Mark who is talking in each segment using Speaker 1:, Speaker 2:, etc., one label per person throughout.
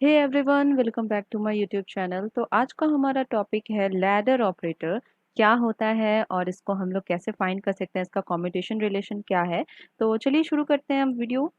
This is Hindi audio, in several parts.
Speaker 1: Hey everyone, welcome back to my YouTube channel. तो आज का हमारा टॉपिक है लैडर ऑपरेटर। क्या होता है और इसको हम लोग कैसे फाइंड कर सकते हैं, इसका कॉम्यूटेशन रिलेशन क्या है। तो चलिए शुरू करते हैं हम वीडियो।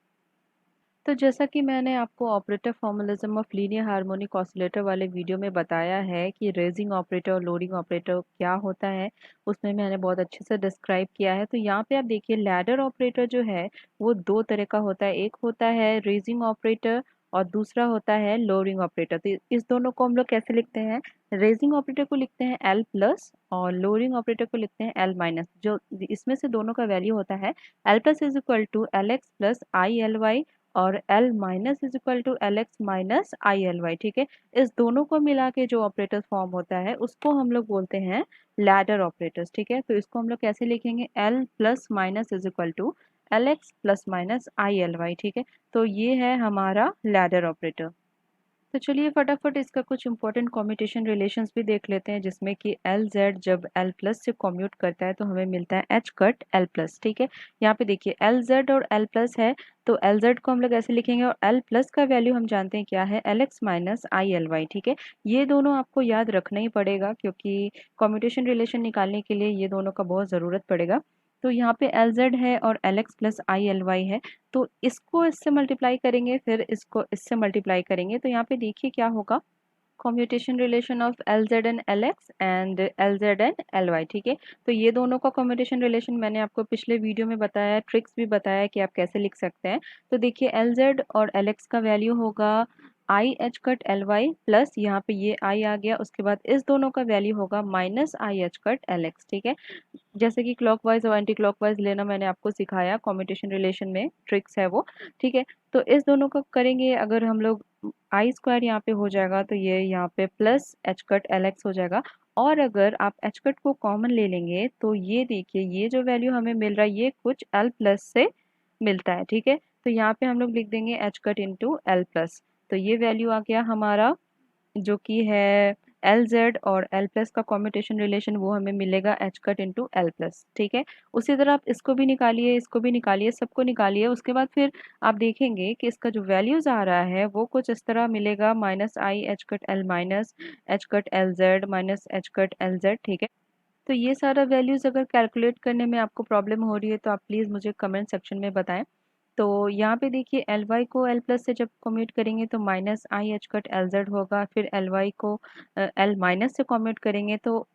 Speaker 1: तो जैसा कि मैंने आपको operator formalism of linear harmonic oscillator वाले वीडियो में बताया है कि रेजिंग ऑपरेटर और लोडिंग ऑपरेटर क्या होता है, उसमें मैंने बहुत अच्छे से डिस्क्राइब किया है। तो यहाँ पे आप देखिए लैडर ऑपरेटर जो है वो दो तरह का होता है। एक होता है रेजिंग ऑपरेटर और दूसरा होता है लोअरिंग ऑपरेटर। तो इस दोनों को हम लोग कैसे लिखते हैं? रेजिंग ऑपरेटर को लिखते हैं एल प्लस और लोअरिंग ऑपरेटर को लिखते हैं एल माइनस। जो इसमें से दोनों का वैल्यू होता है L plus is equal to L x plus i L y और L minus is equal to L x minus i L Y. ठीक है, इस दोनों को मिला के जो ऑपरेटर फॉर्म होता है उसको हम लोग बोलते हैं लैडर ऑपरेटर्स। ठीक है, तो इसको हम लोग कैसे लिखेंगे? L plus minus is equal to L x plus minus i L Y. ठीक है, तो ये है हमारा लैडर ऑपरेटर। तो चलिए फटाफट इसका कुछ इंपॉर्टेंट कॉम्यूटेशन रिलेशंस भी देख लेते हैं, जिसमें कि एल जेड जब एल प्लस से कॉम्यूट करता है तो हमें मिलता है एच कट एल प्लस। ठीक है, यहाँ पे देखिए एल जेड और एल प्लस है, तो एल जेड को हम लोग ऐसे लिखेंगे और एल प्लस का वैल्यू हम जानते हैं क्या है, L x minus i L Y. ठीक है, ये दोनों आपको याद रखना ही पड़ेगा क्योंकि कॉम्यूटेशन रिलेशन निकालने के लिए ये दोनों का बहुत ज़रूरत पड़ेगा। तो यहाँ पे एल जेड है और L x plus i L y है, तो इसको इससे मल्टीप्लाई करेंगे, फिर इसको इससे मल्टीप्लाई करेंगे, तो यहाँ पे देखिए क्या होगा, commutation relation of L Z and L x and L Z and L Y. ठीक है, तो ये दोनों का कॉम्यूटेशन रिलेशन मैंने आपको पिछले वीडियो में बताया है, ट्रिक्स भी बताया है कि आप कैसे लिख सकते हैं। तो देखिए एल जेड और एल एक्स का वैल्यू होगा i h cut L y plus यहाँ पे ये आई आ गया, उसके बाद इस दोनों का वैल्यू होगा minus i h cut L x. ठीक है, जैसे कि क्लॉकवाइज और एंटी क्लॉकवाइज लेना मैंने आपको सिखाया कॉम्यूटेशन रिलेशन में, ट्रिक्स है वो। ठीक है, तो इस दोनों को करेंगे, अगर हम लोग आई स्क्वायर यहाँ पे हो जाएगा तो ये यहाँ पे plus H cut L x हो जाएगा। और अगर आप एच कट को कॉमन ले लेंगे तो ये देखिए ये जो वैल्यू हमें मिल रहा है ये कुछ एल प्लस से मिलता है। ठीक है, तो यहाँ पे हम लोग लिख देंगे H cut into L plus, तो ये वैल्यू आ गया हमारा जो कि है एल जेड और एल प्लस का कॉम्यूटेशन रिलेशन, वो हमें मिलेगा H cut into L plus. ठीक है, उसी तरह आप इसको भी निकालिए, इसको भी निकालिए, सबको निकालिए, उसके बाद फिर आप देखेंगे कि इसका जो वैल्यूज आ रहा है वो कुछ इस तरह मिलेगा, minus i h cut L minus H cut L Z minus H cut L Z. ठीक है, तो ये सारा वैल्यूज अगर कैलकुलेट करने में आपको प्रॉब्लम हो रही है तो आप प्लीज़ मुझे कमेंट सेक्शन में बताएं। तो यहाँ पे देखिए एल वाई को एल प्लस से जब कम्यूट करेंगे तो minus i h cut L z होगा, फिर एल वाई को एल माइनस से कम्यूट करेंगे तो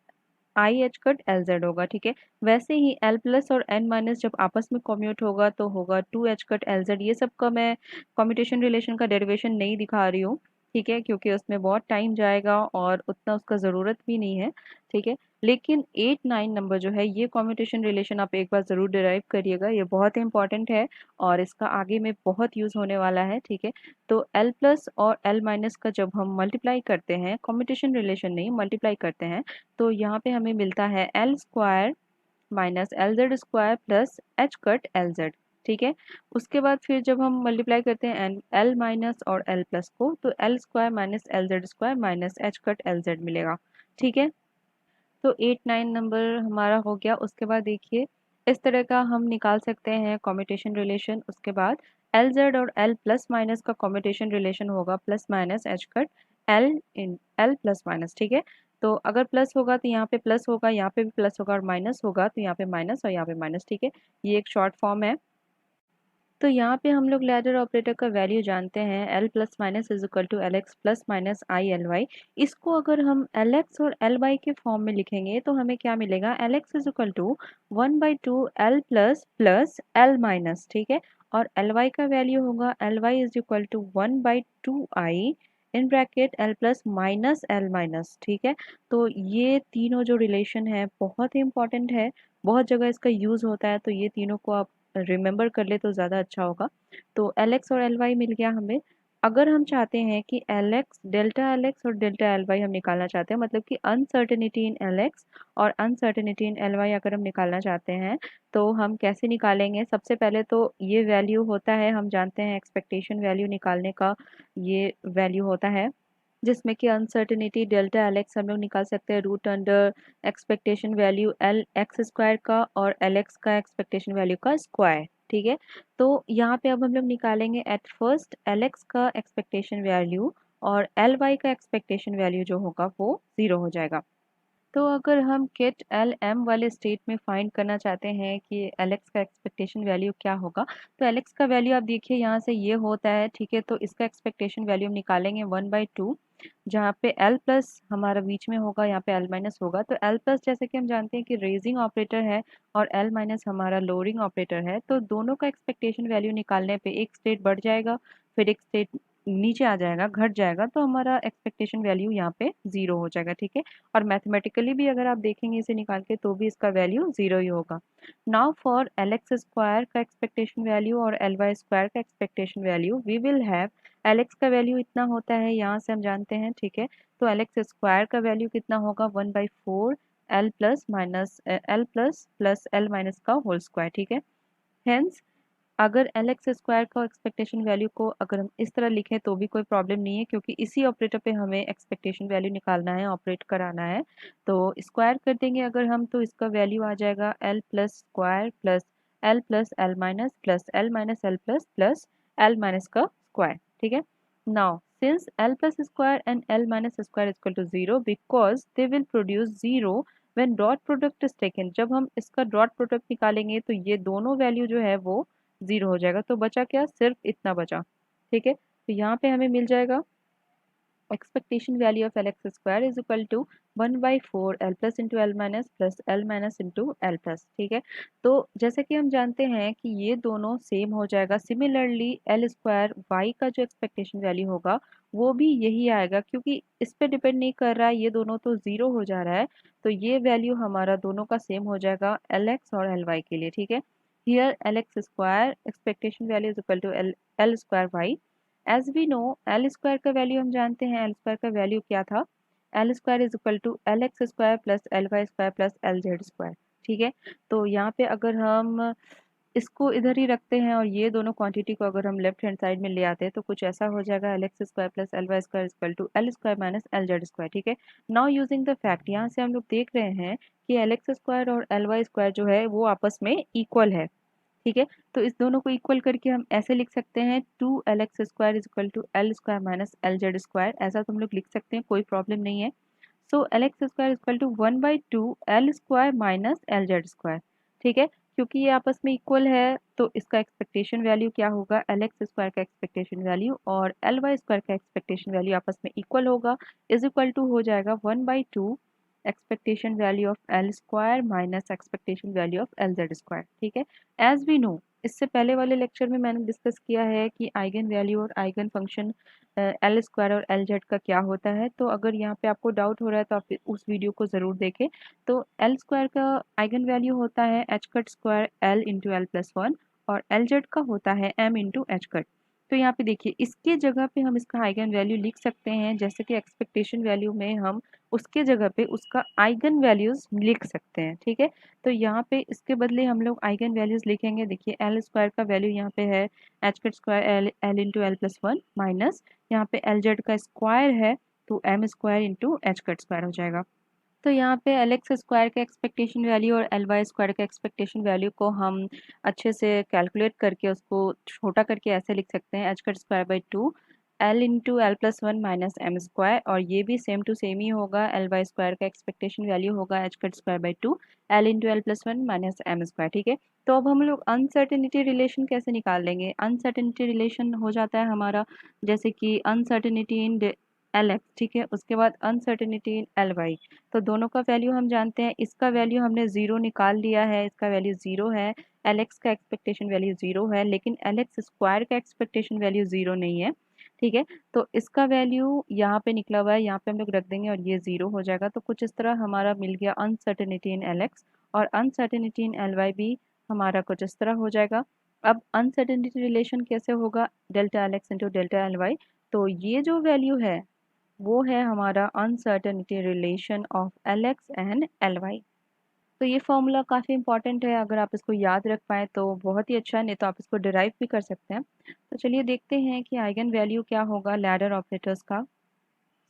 Speaker 1: i h cut L z होगा। ठीक है, वैसे ही एल प्लस और एन माइनस जब आपस में कम्यूट होगा तो होगा two h cut L z. ये सब का मैं कम्यूटेशन रिलेशन का डेरिवेशन नहीं दिखा रही हूँ, ठीक है, क्योंकि उसमें बहुत टाइम जाएगा और उतना उसका ज़रूरत भी नहीं है। ठीक है, लेकिन 8 9 नंबर जो है ये कम्यूटेशन रिलेशन आप एक बार ज़रूर डिराइव करिएगा, ये बहुत इंपॉर्टेंट है और इसका आगे में बहुत यूज़ होने वाला है। ठीक है, तो एल प्लस और एल माइनस का जब हम मल्टीप्लाई करते हैं, कम्यूटेशन रिलेशन नहीं मल्टीप्लाई करते हैं, तो यहाँ पे हमें मिलता है L square minus L Z square plus H cut L Z. ठीक है, उसके बाद फिर जब हम मल्टीप्लाई करते हैं एल माइनस और एल प्लस को, तो L square minus L Z square minus H cut L Z मिलेगा। ठीक है, तो 8 9 नंबर हमारा हो गया। उसके बाद देखिए इस तरह का हम निकाल सकते हैं कॉम्यूटेशन रिलेशन। उसके बाद एल जेड और एल प्लस माइनस का कॉम्यूटेशन रिलेशन होगा plus minus H cut L in L plus minus. ठीक है, तो अगर प्लस होगा तो यहाँ पे प्लस होगा, यहाँ पे भी प्लस होगा, और माइनस होगा तो यहाँ पे माइनस और यहाँ पे माइनस। ठीक है, ये एक शॉर्ट फॉर्म है। तो यहाँ पे हम लोग लैडर ऑपरेटर का वैल्यू जानते हैं L plus minus is equal to L x plus minus i L y. इसको अगर हम एल एक्स और एल वाई के फॉर्म में लिखेंगे तो हमें क्या मिलेगा, L x is equal to 1/2 L plus plus L minus. ठीक है, और एल वाई का वैल्यू होगा L y is equal to 1/2 i in bracket L plus minus L minus. ठीक है, तो ये तीनों जो रिलेशन है बहुत ही इंपॉर्टेंट है, बहुत जगह इसका यूज़ होता है, तो ये तीनों को आप रिमेंबर कर ले तो ज़्यादा अच्छा होगा। तो एल एक्स और एल वाई मिल गया हमें। अगर हम चाहते हैं कि L x delta L x और डेल्टा एल वाई हम निकालना चाहते हैं, मतलब कि अनसर्टेनिटी इन एल एक्स और अनसर्टेनिटी इन एल वाई अगर हम निकालना चाहते हैं तो हम कैसे निकालेंगे? सबसे पहले तो ये वैल्यू होता है, हम जानते हैं एक्सपेक्टेशन वैल्यू निकालने का ये वैल्यू होता है, जिसमें कि अनसर्टेनिटी डेल्टा एल एक्स हम लोग निकाल सकते हैं root under expectation value L x square का और एल एक्स का एक्सपेक्टेशन वैल्यू का स्क्वायर। ठीक है, तो यहाँ पे अब हम लोग निकालेंगे एट फर्स्ट एल एक्स का एक्सपेक्टेशन वैल्यू और एल वाई का एक्सपेक्टेशन वैल्यू जो होगा वो 0 हो जाएगा। तो अगर हम किट एल एम वाले स्टेट में फाइंड करना चाहते हैं कि एल एक्स का एक्सपेक्टेशन वैल्यू क्या होगा, तो एल एक्स का वैल्यू आप देखिए यहाँ से ये होता है, ठीक है। तो इसका एक्सपेक्टेशन वैल्यू हम निकालेंगे 1/2, जहाँ पे एल प्लस हमारा बीच में होगा, यहाँ पे एल माइनस होगा। तो एल प्लस जैसे कि हम जानते हैं कि रेजिंग ऑपरेटर है और एल माइनस हमारा लोअरिंग ऑपरेटर है, तो दोनों का एक्सपेक्टेशन वैल्यू निकालने पे एक स्टेट बढ़ जाएगा, फिर एक स्टेट नीचे आ जाएगा, घट जाएगा, तो हमारा एक्सपेक्टेशन वैल्यू यहाँ पे 0 हो जाएगा, ठीक है। और मैथमेटिकली भी अगर आप देखेंगे इसे निकाल के तो भी इसका वैल्यू 0 ही होगा। Now for L x square का एक्सपेक्टेशन वैल्यू और एल वाई स्क्वायर का expectation value we will have, L x का वैल्यू इतना होता है, यहाँ से हम जानते हैं, ठीक है। तो एल एक्स स्क्वायर का वैल्यू कितना होगा, 1/4 L plus minus L plus plus L minus का होल स्क्वायर, ठीक है। हेंस अगर एल एक्स स्क्वायर का एक्सपेक्टेशन वैल्यू को अगर हम इस तरह लिखें तो भी कोई प्रॉब्लम नहीं है, क्योंकि इसी ऑपरेटर पे हमें एक्सपेक्टेशन वैल्यू निकालना है, ऑपरेट कराना है। तो स्क्वायर कर देंगे अगर हम, तो इसका वैल्यू आ जाएगा L plus square plus L minus plus L minus L plus L minus का स्क्वायर, ठीक है। Now since L plus square and L minus square equal to 0 because they will produce 0 when dot product is taken, जब हम इसका डॉट प्रोडक्ट निकालेंगे तो ये दोनों वैल्यू जो है वो 0 हो जाएगा। तो बचा क्या, सिर्फ इतना बचा, ठीक है। तो यहाँ पे हमें मिल जाएगा expectation value of L x square is equal to 1/4 L plus into L minus plus L minus into L plus, ठीक है। तो जैसे कि हम जानते हैं कि ये दोनों सेम हो जाएगा, सिमिलरली एल स्क्वायर वाई का जो एक्सपेक्टेशन वैल्यू होगा वो भी यही आएगा, क्योंकि इस पे डिपेंड नहीं कर रहा है, ये दोनों तो 0 हो जा रहा है। तो ये वैल्यू हमारा दोनों का सेम हो जाएगा एल एक्स और एल वाई के लिए, ठीक है। Here L x square expectation value is equal to L L square y. As we know L square का वैल्यू हम जानते हैं, एल स्क्वायर का वैल्यू क्या था, L square is equal to L x square plus L y square plus L Z square, ठीक है। तो यहाँ पे अगर हम इसको इधर ही रखते हैं और ये दोनों क्वांटिटी को अगर हम लेफ्ट हैंड साइड में ले आते हैं तो कुछ ऐसा हो जाएगा, L x square plus L y square equal to L square minus L Z square, ठीक है। नाउ यूजिंग द फैक्ट, यहाँ से हम लोग देख रहे हैं कि एल एक्स स्क्वायर और एल वाई स्क्वायर जो है वो आपस में इक्वल है, ठीक है। तो इस दोनों को इक्वल करके हम ऐसे लिख सकते हैं 2 L x square is equal to L square minus L Z square, ऐसा तो हम लोग लिख सकते हैं, कोई प्रॉब्लम नहीं है। So L x square equal to 1/2 L square minus L Z square, ठीक है। क्योंकि ये आपस में इक्वल है तो इसका एक्सपेक्टेशन वैल्यू क्या होगा, एल एक्स स्क्वायर का एक्सपेक्टेशन वैल्यू और एल वाई स्क्वायर का एक्सपेक्टेशन वैल्यू आपस में इक्वल होगा, इज इक्वल टू हो जाएगा 1/2 expectation value of L square minus expectation value of L Z square, ठीक है। एज वी नो, इससे पहले वाले लेक्चर में मैंने डिस्कस किया है कि आइगन वैल्यू और आइगन फंक्शन एल स्क्वायर और एल जेड का क्या होता है। तो अगर यहाँ पे आपको डाउट हो रहा है तो आप उस वीडियो को ज़रूर देखें। तो एल स्क्वायर का आइगन वैल्यू होता है h cut square L into L plus one, और एल जेड का होता है एम इंटू एच कट। तो यहाँ पे देखिए इसके जगह पे हम इसका आइगन वैल्यू लिख सकते हैं, जैसे कि एक्सपेक्टेशन वैल्यू में हम उसके जगह पे उसका आइगन वैल्यूज लिख सकते हैं, ठीक है। तो यहाँ पे इसके बदले हम लोग आइगन वैल्यूज लिखेंगे, देखिए एल स्क्वायर का वैल्यू यहाँ पे है h cut square L L into L plus one minus यहाँ पे एल जेड का स्क्वायर है तो m square into h cut square हो जाएगा। तो यहाँ पे एल एक्स स्क्वायर का एक्सपेक्टेशन वैल्यू और एल वाई स्क्वायर का एक्सपेक्टेशन वैल्यू को हम अच्छे से कैलकुलेट करके उसको छोटा करके ऐसे लिख सकते हैं h cut square by two L into L plus one minus m square, और ये भी सेम टू सेम ही होगा, एल वाई स्क्वायर का एक्सपेक्टेशन वैल्यू होगा h cut square by two L into L plus one minus m square, ठीक है। तो अब हम लोग अनसर्टेनिटी रिलेशन कैसे निकाल लेंगे, अनसर्टेनिटी रिलेशन हो जाता है हमारा जैसे कि अनसर्टेनिटी इन एल एक्स, ठीक है, उसके बाद अनसर्टेनिटी इन एल वाई। तो दोनों का वैल्यू हम जानते हैं, इसका वैल्यू हमने 0 निकाल लिया है, इसका वैल्यू 0 है, एल एक्स का एक्सपेक्टेशन वैल्यू 0 है, लेकिन एल एक्स स्क्वायर का एक्सपेक्टेशन वैल्यू 0 नहीं है, ठीक है। तो इसका वैल्यू यहाँ पे निकला हुआ है, यहाँ पे हम लोग रख देंगे और ये 0 हो जाएगा। तो कुछ इस तरह हमारा मिल गया अनसर्टेनिटी इन एल एक्स, और अनसर्टेनिटी इन एल वाई भी हमारा कुछ इस तरह हो जाएगा। अब अनसर्टेनिटी रिलेशन कैसे होगा, delta L x into delta L y. तो ये जो वैल्यू है वो है हमारा uncertainty relation of L x and L y. तो ये फॉर्मूला काफ़ी इंपॉर्टेंट है, अगर आप इसको याद रख पाएँ तो बहुत ही अच्छा है, नहीं तो आप इसको डिराइव भी कर सकते हैं। तो चलिए देखते हैं कि आइगन वैल्यू क्या होगा लैडर ऑपरेटर्स का।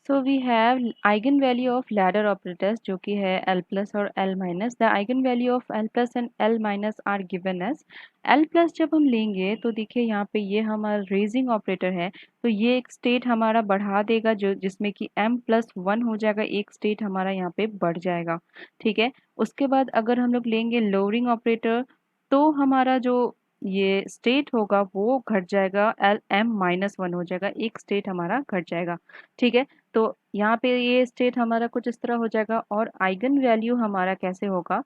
Speaker 1: So we have eigenvalue of ladder operators जो कि है L plus और L minus. The eigenvalue of L plus and L minus are given as L plus जब हम लेंगे तो देखिए यहाँ पे ये हमारा रेजिंग ऑपरेटर है, तो ये एक स्टेट हमारा बढ़ा देगा जो जिसमें कि m plus 1 हो जाएगा, एक स्टेट हमारा यहाँ पे बढ़ जाएगा। ठीक है, उसके बाद अगर हम लोग लेंगे लोअरिंग ऑपरेटर तो हमारा जो ये स्टेट होगा वो घट जाएगा, एल m माइनस 1 हो जाएगा, एक स्टेट हमारा घट जाएगा। ठीक है, तो यहाँ पे ये स्टेट हमारा कुछ इस तरह हो जाएगा और आइगन वैल्यू हमारा कैसे होगा,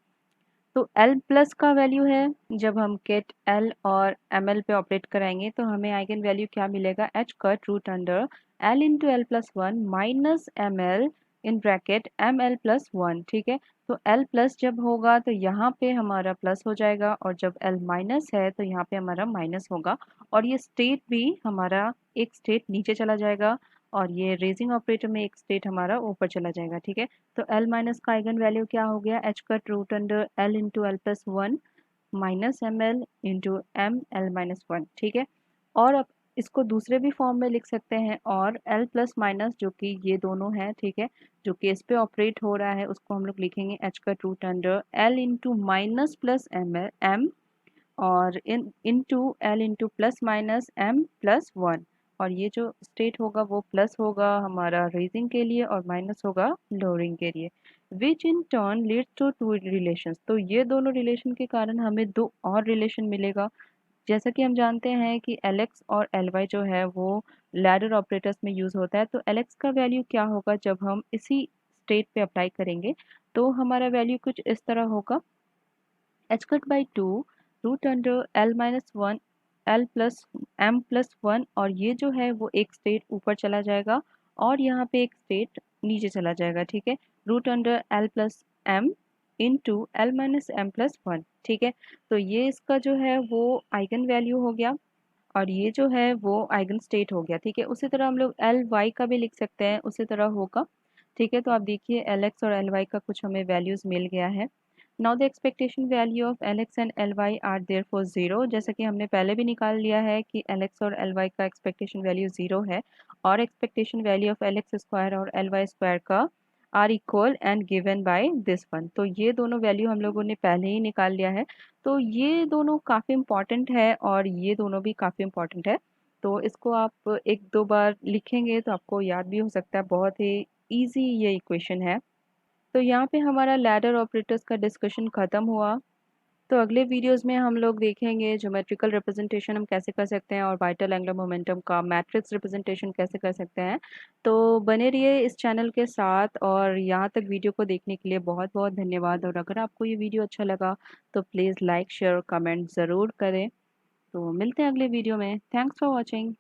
Speaker 1: तो L प्लस का वैल्यू है, जब हम गेट L और ML पे ऑपरेट कराएंगे तो हमें आइगन वैल्यू क्या मिलेगा, h cut root under L into L plus one minus m L in bracket m L plus one. ठीक है, तो L प्लस जब होगा तो यहाँ पे हमारा प्लस हो जाएगा और जब L माइनस है तो यहाँ पे हमारा माइनस होगा और ये स्टेट भी हमारा एक स्टेट नीचे चला जाएगा और ये रेजिंग ऑपरेटर में एक स्टेट हमारा ऊपर चला जाएगा। ठीक है, तो L माइनस का आइगन वैल्यू क्या हो गया, h cut root under L into L plus one minus m L into m L minus one. ठीक है, और अब इसको दूसरे भी फॉर्म में लिख सकते हैं और L प्लस माइनस जो कि ये दोनों है, ठीक है, जो कि इस पे ऑपरेट हो रहा है उसको हम लोग लिखेंगे h cut root under L into minus plus M और into L into plus minus M plus one, और ये जो स्टेट होगा वो प्लस होगा हमारा रेजिंग के लिए और माइनस होगा लोअरिंग के लिए, which in turn leads to two relations. तो ये दोनों रिलेशन के कारण हमें दो और रिलेशन मिलेगा। जैसा कि हम जानते हैं कि Lx और Ly जो है वो लैडर ऑपरेटर्स में यूज़ होता है, तो Lx का वैल्यू क्या होगा जब हम इसी स्टेट पे अप्लाई करेंगे, तो हमारा वैल्यू कुछ इस तरह होगा, h cut by two root under L minus one L plus M plus one, और ये जो है वो एक स्टेट ऊपर चला जाएगा और यहाँ पे एक स्टेट नीचे चला जाएगा। ठीक है, root under L plus M into L minus M plus one. ठीक है, तो ये इसका जो है वो आइगन वैल्यू हो गया और ये जो है वो आइगन स्टेट हो गया। ठीक है, उसी तरह हम लोग एल वाई का भी लिख सकते हैं, उसी तरह होगा। ठीक है, तो आप देखिए एल एक्स और एल वाई का कुछ हमें वैल्यूज मिल गया है। Now the expectation value of L x and L y are therefore zero, जैसा कि हमने पहले भी निकाल लिया है कि एल एक्स और एल वाई का एक्सपेक्टेशन वैल्यू जीरो है और expectation value of L x square और एल वाई स्क्वायर का are equal and given by this one. तो ये दोनों वैल्यू हम लोगों ने पहले ही निकाल लिया है, तो ये दोनों काफ़ी इम्पॉर्टेंट है और ये दोनों भी काफ़ी इम्पॉर्टेंट है। तो इसको आप एक दो बार लिखेंगे तो आपको याद भी हो सकता है, बहुत ही इजी ये इक्वेशन है। तो यहाँ पे हमारा लैडर ऑपरेटर्स का डिस्कशन ख़त्म हुआ। तो अगले वीडियोस में हम लोग देखेंगे ज्योमेट्रिकल रिप्रेजेंटेशन हम कैसे कर सकते हैं और वाइटल एंगुलर मोमेंटम का मैट्रिक्स रिप्रेजेंटेशन कैसे कर सकते हैं। तो बने रहिए इस चैनल के साथ और यहाँ तक वीडियो को देखने के लिए बहुत बहुत धन्यवाद, और अगर आपको ये वीडियो अच्छा लगा तो प्लीज़ लाइक शेयर कमेंट ज़रूर करें। तो मिलते हैं अगले वीडियो में। Thanks for watching.